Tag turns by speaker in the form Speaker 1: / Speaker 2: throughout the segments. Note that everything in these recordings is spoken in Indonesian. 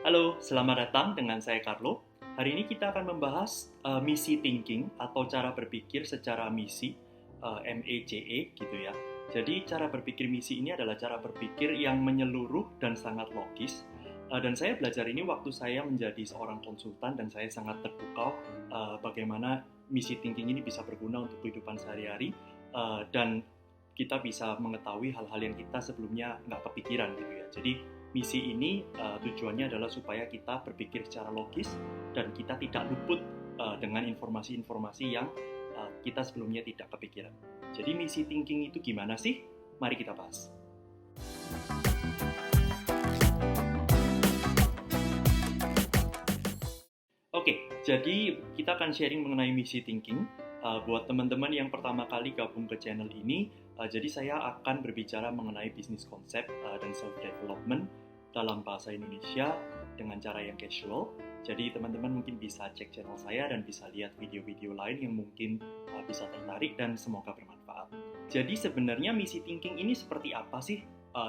Speaker 1: Halo, selamat datang dengan saya Carlo. Hari ini kita akan membahas misi thinking atau cara berpikir secara misi, MECE gitu ya. Jadi cara berpikir misi ini adalah cara berpikir yang menyeluruh dan sangat logis. Dan saya belajar ini waktu saya menjadi seorang konsultan dan saya sangat terpukau bagaimana misi thinking ini bisa berguna untuk kehidupan sehari-hari dan kita bisa mengetahui hal-hal yang kita sebelumnya nggak kepikiran gitu ya. Jadi misi ini tujuannya adalah supaya kita berpikir secara logis dan kita tidak luput dengan informasi-informasi yang kita sebelumnya tidak kepikiran. Jadi misi thinking itu gimana sih? Mari kita bahas. Oke, jadi kita akan sharing mengenai misi thinking. Buat teman-teman yang pertama kali gabung ke channel ini, jadi saya akan berbicara mengenai bisnis konsep dan self-development dalam bahasa Indonesia dengan cara yang casual. Jadi teman-teman mungkin bisa cek channel saya dan bisa lihat video-video lain yang mungkin bisa tertarik dan semoga bermanfaat. Jadi sebenarnya misi thinking ini seperti apa sih?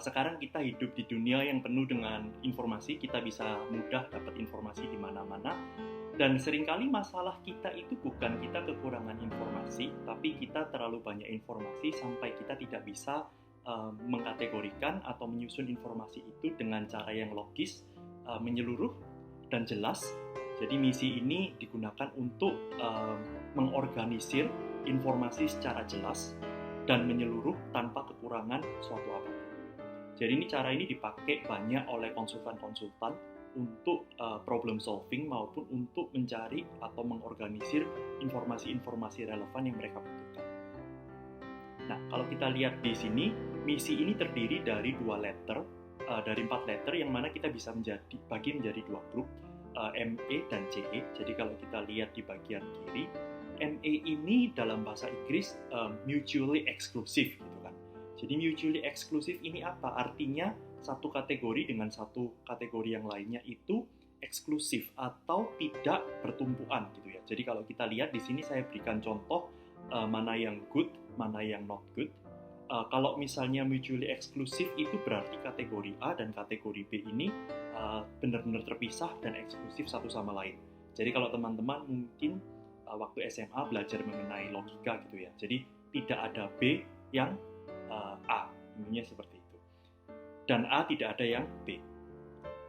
Speaker 1: Sekarang kita hidup di dunia yang penuh dengan informasi, kita bisa mudah dapat informasi di mana-mana. Dan seringkali masalah kita itu bukan kita kekurangan informasi, tapi kita terlalu banyak informasi sampai kita tidak bisa mengkategorikan atau menyusun informasi itu dengan cara yang logis, menyeluruh, dan jelas. Jadi misi ini digunakan untuk mengorganisir informasi secara jelas dan menyeluruh tanpa kekurangan suatu apapun. Jadi cara ini dipakai banyak oleh konsultan-konsultan untuk problem solving maupun untuk mencari atau mengorganisir informasi-informasi relevan yang mereka butuhkan. Nah, kalau kita lihat di sini, misi ini terdiri dari 4 letter yang mana kita bisa bagi menjadi 2 grup, ME dan CE. Jadi kalau kita lihat di bagian kiri, ME ini dalam bahasa Inggris mutually exclusive gitu kan. Jadi mutually exclusive ini apa? Artinya satu kategori dengan satu kategori yang lainnya itu eksklusif atau tidak bertumpuan gitu ya. Jadi kalau kita lihat di sini saya berikan contoh mana yang good, mana yang not good. Kalau misalnya mutually exclusive itu berarti kategori A dan kategori B ini benar-benar terpisah dan eksklusif satu sama lain. Jadi kalau teman-teman mungkin waktu SMA belajar mengenai logika gitu ya. Jadi tidak ada B yang A, intinya seperti itu. Dan A tidak ada yang B.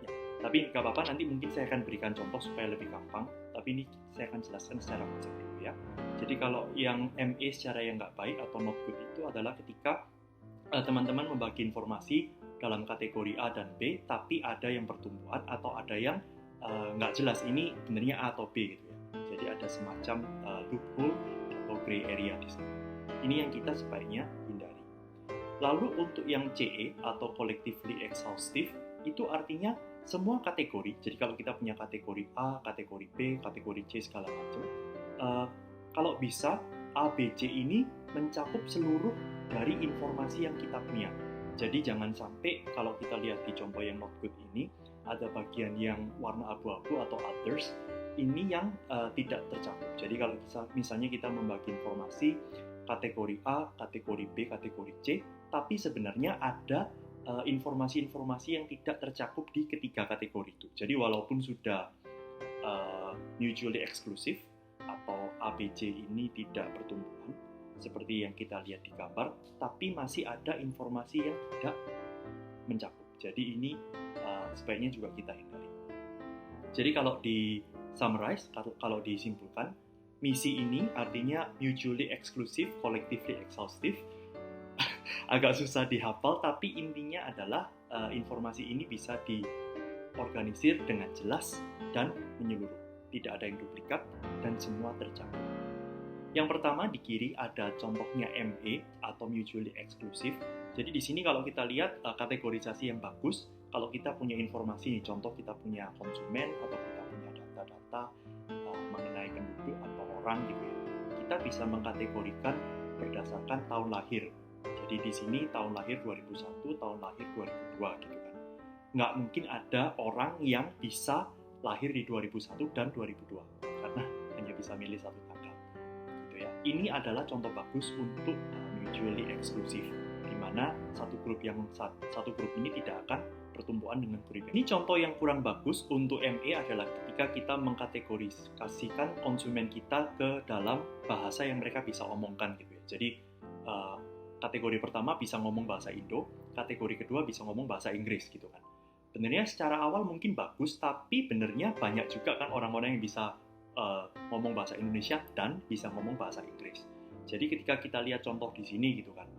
Speaker 1: Ya, tapi nggak apa-apa, nanti mungkin saya akan berikan contoh supaya lebih gampang. Tapi ini saya akan jelaskan secara konsep dulu ya. Jadi kalau yang ME secara yang nggak baik atau not good itu adalah ketika teman-teman membagi informasi dalam kategori A dan B, tapi ada yang pertumbuhan atau ada yang nggak jelas ini benernya A atau B gitu ya. Jadi ada semacam loophole atau gray area di sini. Ini yang kita sebaiknya hindari. Lalu untuk yang CE atau collectively exhaustive itu artinya semua kategori. Jadi kalau kita punya kategori A, kategori B, kategori C segala macam, kalau bisa A, B, C ini mencakup seluruh dari informasi yang kita punya. Jadi jangan sampai kalau kita lihat di contoh yang not good ini ada bagian yang warna abu-abu atau others ini yang tidak tercakup. Jadi kalau misalnya kita membagi informasi kategori A, kategori B, kategori C, tapi sebenarnya ada informasi-informasi yang tidak tercakup di ketiga kategori itu. Jadi walaupun sudah mutually exclusive atau ABC ini tidak bertumbuhan seperti yang kita lihat di gambar, tapi masih ada informasi yang tidak mencakup. Jadi ini sebaiknya juga kita hindari. Jadi kalau di summarize, kalau disimpulkan, misi ini artinya mutually exclusive, collectively exhaustive. Agak susah dihafal, tapi intinya adalah informasi ini bisa diorganisir dengan jelas dan menyeluruh. Tidak ada yang duplikat dan semua tercakup. Yang pertama di kiri ada contohnya ME atau mutually exclusive. Jadi di sini kalau kita lihat kategorisasi yang bagus, kalau kita punya informasi, contoh kita punya konsumen atau kita punya data-data mengenai penduduk atau orang gitu ya, kita bisa mengkategorikan berdasarkan tahun lahir. Jadi di sini tahun lahir 2001, tahun lahir 2002 gitu kan. Nggak mungkin ada orang yang bisa lahir di 2001 dan 2002 karena hanya bisa milih satu tanggal gitu ya. Ini adalah contoh bagus untuk mutually exclusive, di mana satu grup ini tidak akan pertumbuhan dengan kurikulum. Ini contoh yang kurang bagus untuk ME adalah ketika kita mengkategorisasikan konsumen kita ke dalam bahasa yang mereka bisa omongkan gitu ya. Jadi kategori pertama bisa ngomong bahasa Indo, kategori kedua bisa ngomong bahasa Inggris gitu kan. Benernya secara awal mungkin bagus, tapi benernya banyak juga kan orang-orang yang bisa ngomong bahasa Indonesia dan bisa ngomong bahasa Inggris. Jadi ketika kita lihat contoh di sini gitu kan,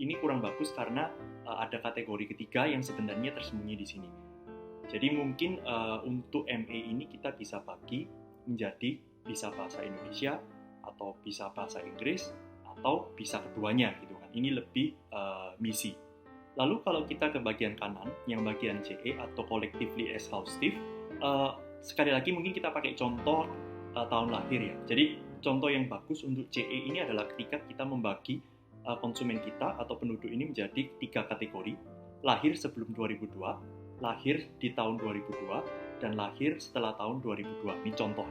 Speaker 1: ini kurang bagus karena ada kategori ketiga yang sebenarnya tersembunyi di sini. Jadi mungkin untuk ME ini kita bisa bagi menjadi bisa bahasa Indonesia atau bisa bahasa Inggris atau bisa keduanya gitu kan. Ini lebih misi. Lalu kalau kita ke bagian kanan, yang bagian CE atau collectively exhaustive, sekali lagi mungkin kita pakai contoh tahun lahir ya. Jadi contoh yang bagus untuk CE ini adalah ketika kita membagi konsumen kita atau penduduk ini menjadi 3 kategori, lahir sebelum 2002, lahir di tahun 2002, dan lahir setelah tahun 2002. Ini contoh.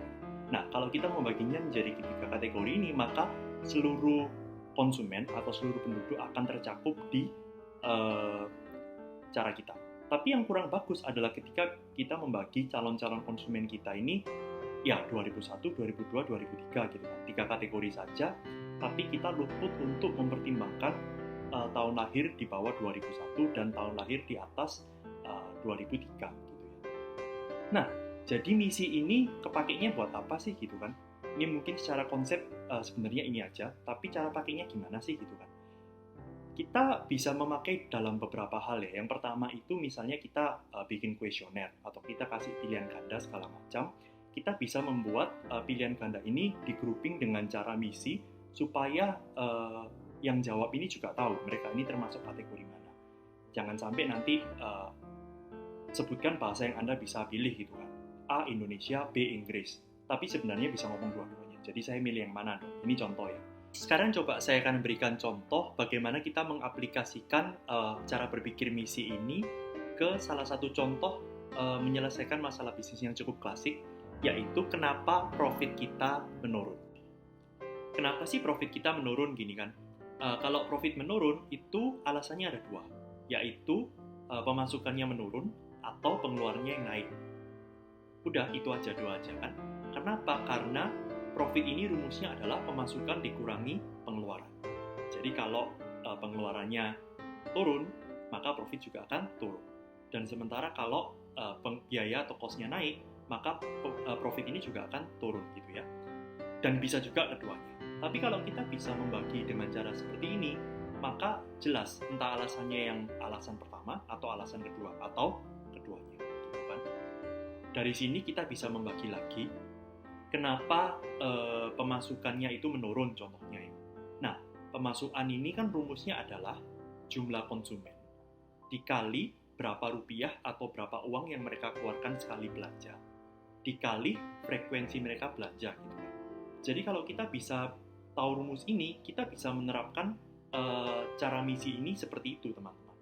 Speaker 1: Nah, kalau kita membaginya menjadi 3 kategori ini, maka seluruh konsumen atau seluruh penduduk akan tercakup di cara kita. Tapi yang kurang bagus adalah ketika kita membagi calon-calon konsumen kita ini ya 2001, 2002, 2003 gitu kan. 3 kategori saja, tapi kita luput untuk mempertimbangkan tahun lahir di bawah 2001 dan tahun lahir di atas 2003 gitu ya. Nah, jadi misi ini kepakainya buat apa sih gitu kan? Ini mungkin secara konsep sebenarnya ini aja, tapi cara pakainya gimana sih gitu kan? Kita bisa memakai dalam beberapa hal ya. Yang pertama itu misalnya kita bikin kuesioner atau kita kasih pilihan ganda segala macam. Kita bisa membuat pilihan ganda ini di grouping dengan cara misi supaya yang jawab ini juga tahu mereka ini termasuk kategori mana. Jangan sampai nanti sebutkan bahasa yang Anda bisa pilih gitu kan. A Indonesia, B Inggris. Tapi sebenarnya bisa ngomong dua-duanya. Jadi saya milih yang mana dong? Ini contoh ya. Sekarang coba saya akan berikan contoh bagaimana kita mengaplikasikan cara berpikir misi ini ke salah satu contoh menyelesaikan masalah bisnis yang cukup klasik, yaitu kenapa profit kita menurun. Kenapa sih profit kita menurun gini kan? Kalau profit menurun itu alasannya ada 2, yaitu pemasukannya menurun atau pengeluarannya yang naik. Udah, itu aja 2 aja kan? Kenapa? Karena profit ini rumusnya adalah pemasukan dikurangi pengeluaran. Jadi kalau pengeluarannya turun, maka profit juga akan turun. Dan sementara kalau biaya atau cost-nya naik, maka profit ini juga akan turun gitu ya. Dan bisa juga keduanya. Tapi kalau kita bisa membagi dengan cara seperti ini, maka jelas entah alasannya yang alasan pertama atau alasan kedua atau keduanya gitu kan. Dari sini kita bisa membagi lagi kenapa pemasukannya itu menurun contohnya ya. Nah, pemasukan ini kan rumusnya adalah jumlah konsumen dikali berapa rupiah atau berapa uang yang mereka keluarkan sekali belanja dikali frekuensi mereka belanja gitu kan. Jadi kalau kita bisa tahu rumus ini, kita bisa menerapkan cara misi ini seperti itu teman-teman.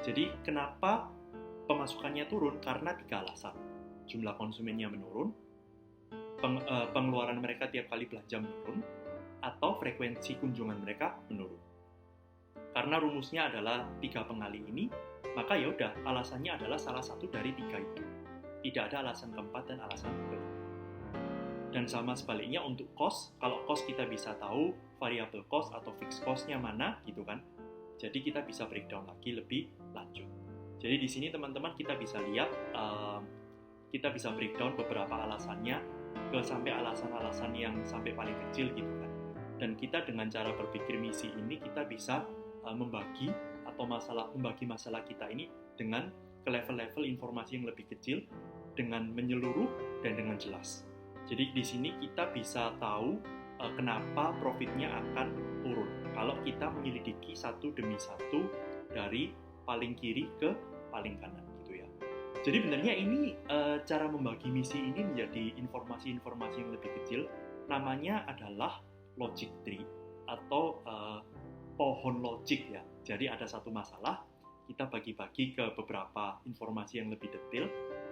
Speaker 1: Jadi kenapa pemasukannya turun? Karena 3 alasan. Jumlah konsumennya menurun, pengeluaran mereka tiap kali belanja menurun, atau frekuensi kunjungan mereka menurun. Karena rumusnya adalah 3 pengali ini, maka ya udah alasannya adalah salah satu dari 3 itu. Tidak ada alasan keempat dan alasan kelima. Dan sama sebaliknya untuk cost, kalau cost kita bisa tahu variable cost atau fixed cost-nya mana gitu kan. Jadi kita bisa breakdown lagi lebih lanjut. Jadi di sini teman-teman kita bisa lihat, kita bisa breakdown beberapa alasannya ke sampai alasan-alasan yang sampai paling kecil gitu kan. Dan kita dengan cara berpikir misi ini kita bisa membagi masalah kita ini dengan ke level-level informasi yang lebih kecil, dengan menyeluruh dan dengan jelas. Jadi di sini kita bisa tahu kenapa profitnya akan turun kalau kita menyelidiki satu demi satu dari paling kiri ke paling kanan gitu ya. Jadi sebenarnya ini cara membagi misi ini menjadi informasi-informasi yang lebih kecil. Namanya adalah logic tree atau pohon logik ya. Jadi ada satu masalah, kita bagi-bagi ke beberapa informasi yang lebih detail.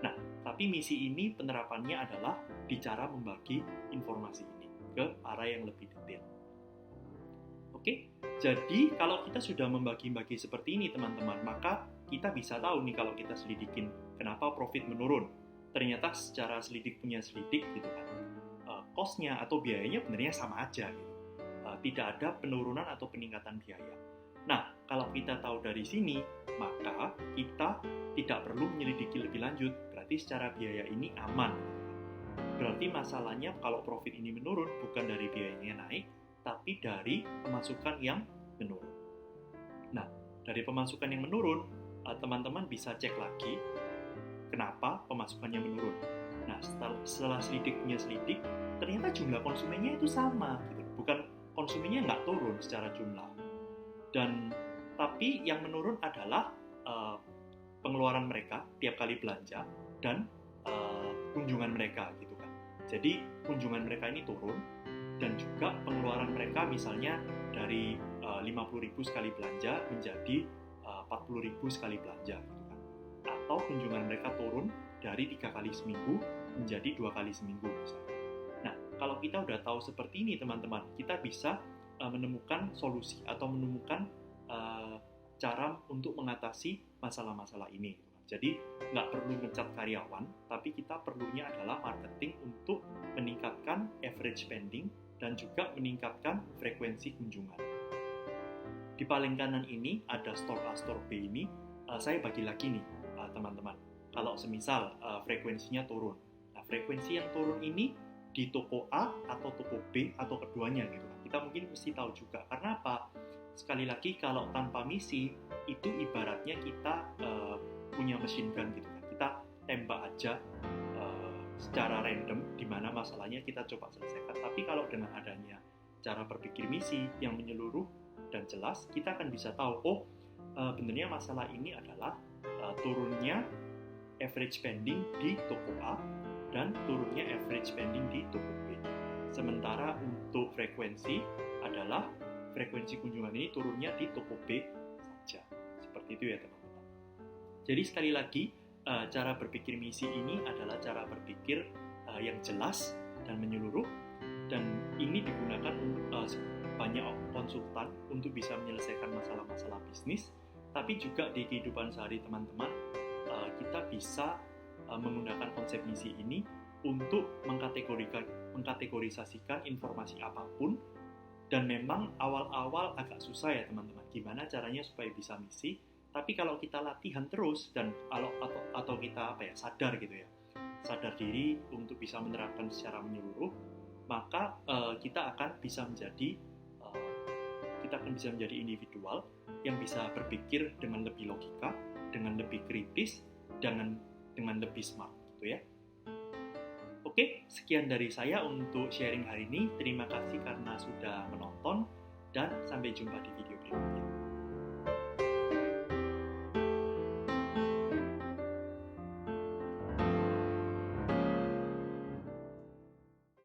Speaker 1: Nah, tapi misi ini penerapannya adalah di cara membagi informasi ini ke arah yang lebih detail. Oke, jadi kalau kita sudah membagi-bagi seperti ini teman-teman, maka kita bisa tahu nih kalau kita selidikin kenapa profit menurun. Ternyata secara selidik punya selidik gitu kan, cost-nya atau biayanya sebenarnya sama aja gitu. Tidak ada penurunan atau peningkatan biaya. Nah, kalau kita tahu dari sini, maka kita tidak perlu menyelidiki lebih lanjut. Berarti secara biaya ini aman. Berarti masalahnya kalau profit ini menurun bukan dari biayanya naik, tapi dari pemasukan yang menurun. Nah, dari pemasukan yang menurun, teman-teman bisa cek lagi kenapa pemasukannya menurun. Nah, setelah selidik punya selidik, ternyata jumlah konsumennya itu sama, gitu. Bukan konsumennya nggak turun secara jumlah. Dan tapi yang menurun adalah pengeluaran mereka tiap kali belanja dan kunjungan mereka, gitu kan. Jadi kunjungan mereka ini turun dan juga pengeluaran mereka misalnya dari 50.000 sekali belanja menjadi 40.000 sekali belanja, gitu kan. Atau kunjungan mereka turun dari 3 kali seminggu menjadi 2 kali seminggu misalnya. Nah, kalau kita udah tahu seperti ini teman-teman, kita bisa menemukan solusi atau menemukan cara untuk mengatasi masalah-masalah ini. Jadi nggak perlu mencat karyawan, tapi kita perlunya adalah marketing untuk meningkatkan average spending dan juga meningkatkan frekuensi kunjungan. Di paling kanan ini ada store A, store B ini, saya bagi lagi nih teman-teman. Kalau semisal frekuensinya turun, nah frekuensi yang turun ini di toko A atau toko B atau keduanya gitu kan. Kita mungkin mesti tahu juga. Karena apa? Sekali lagi kalau tanpa misi itu ibaratnya kita punya mesin gun gitu kan. Kita tembak aja secara random di mana masalahnya kita coba selesaikan. Tapi kalau dengan adanya cara berpikir misi yang menyeluruh dan jelas, kita akan bisa tahu benarnya masalah ini adalah turunnya average spending di toko A dan turunnya average spending di toko B. Sementara untuk frekuensi adalah frekuensi kunjungan ini turunnya di toko B saja. Seperti itu ya teman-teman. Jadi sekali lagi, cara berpikir misi ini adalah cara berpikir yang jelas dan menyeluruh, dan ini digunakan banyak konsultan untuk bisa menyelesaikan masalah-masalah bisnis, tapi juga di kehidupan sehari teman-teman, kita bisa menggunakan konsep misi ini untuk mengkategorisasikan informasi apapun. Dan memang awal-awal agak susah ya teman-teman, gimana caranya supaya bisa misi. Tapi kalau kita latihan terus dan atau kita sadar gitu ya, sadar diri untuk bisa menerapkan secara menyeluruh, maka kita akan bisa menjadi individual yang bisa berpikir dengan lebih logika, dengan lebih kritis, dengan lebih smart gitu ya. Oke, sekian dari saya untuk sharing hari ini. Terima kasih karena sudah menonton dan sampai jumpa di video berikutnya.